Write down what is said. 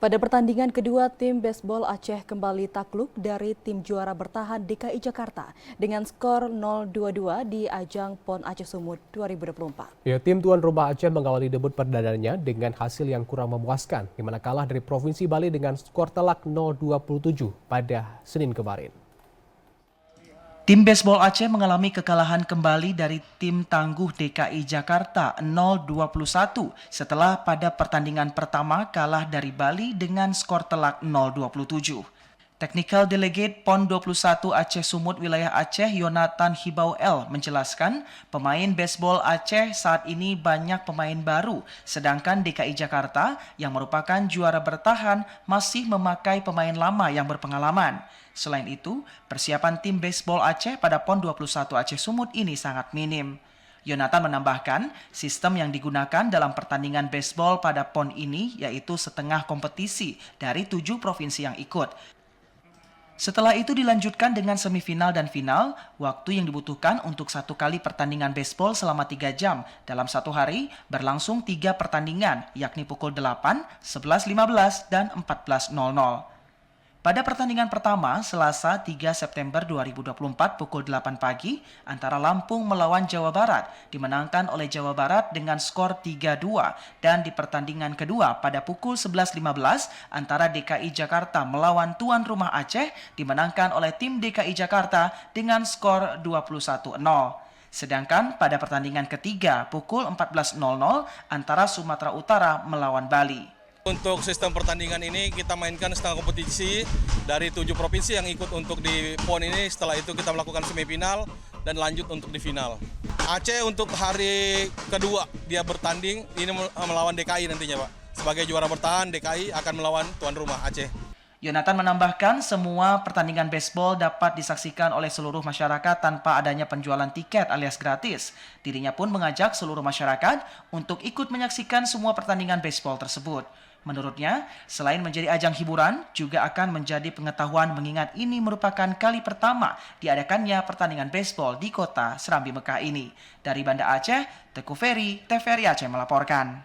Pada pertandingan kedua, tim baseball Aceh kembali takluk dari tim juara bertahan DKI Jakarta dengan skor 0-2 di ajang PON Aceh Sumut 2024. Ya, tim tuan rumah Aceh mengawali debut perdananya dengan hasil yang kurang memuaskan, di mana kalah dari Provinsi Bali dengan skor telak 0-27 pada Senin kemarin. Tim baseball Aceh mengalami kekalahan kembali dari tim tangguh DKI Jakarta 0-21 setelah pada pertandingan pertama kalah dari Bali dengan skor telak 0-27. Technical Delegate PON 21 Aceh Sumut Wilayah Aceh Yonatan Hibau L menjelaskan pemain baseball Aceh saat ini banyak pemain baru, sedangkan DKI Jakarta yang merupakan juara bertahan masih memakai pemain lama yang berpengalaman. Selain itu, persiapan tim baseball Aceh pada PON 21 Aceh Sumut ini sangat minim. Yonatan menambahkan, sistem yang digunakan dalam pertandingan baseball pada PON ini yaitu setengah kompetisi dari 7 provinsi yang ikut. Setelah itu dilanjutkan dengan semifinal dan final, waktu yang dibutuhkan untuk satu kali pertandingan baseball selama 3 jam. Dalam satu hari berlangsung 3 pertandingan, yakni pukul 8, 11.15, dan 14.00. Pada pertandingan pertama, Selasa 3 September 2024 pukul 8 pagi, antara Lampung melawan Jawa Barat, dimenangkan oleh Jawa Barat dengan skor 3-2. Dan di pertandingan kedua pada pukul 11.15, antara DKI Jakarta melawan tuan rumah Aceh, dimenangkan oleh tim DKI Jakarta dengan skor 21-0. Sedangkan pada pertandingan ketiga pukul 14.00, antara Sumatera Utara melawan Bali. Untuk sistem pertandingan ini kita mainkan setengah kompetisi dari 7 provinsi yang ikut untuk di PON ini. Setelah itu kita melakukan semifinal dan lanjut untuk di final. Aceh untuk hari kedua dia bertanding ini melawan DKI nantinya, Pak. Sebagai juara bertahan, DKI akan melawan tuan rumah Aceh. Yonatan menambahkan semua pertandingan baseball dapat disaksikan oleh seluruh masyarakat tanpa adanya penjualan tiket alias gratis. Dirinya pun mengajak seluruh masyarakat untuk ikut menyaksikan semua pertandingan baseball tersebut. Menurutnya, selain menjadi ajang hiburan, juga akan menjadi pengetahuan mengingat ini merupakan kali pertama diadakannya pertandingan baseball di kota Serambi Mekah ini. Dari Banda Aceh, Teguh Ferry, TVRI Aceh melaporkan.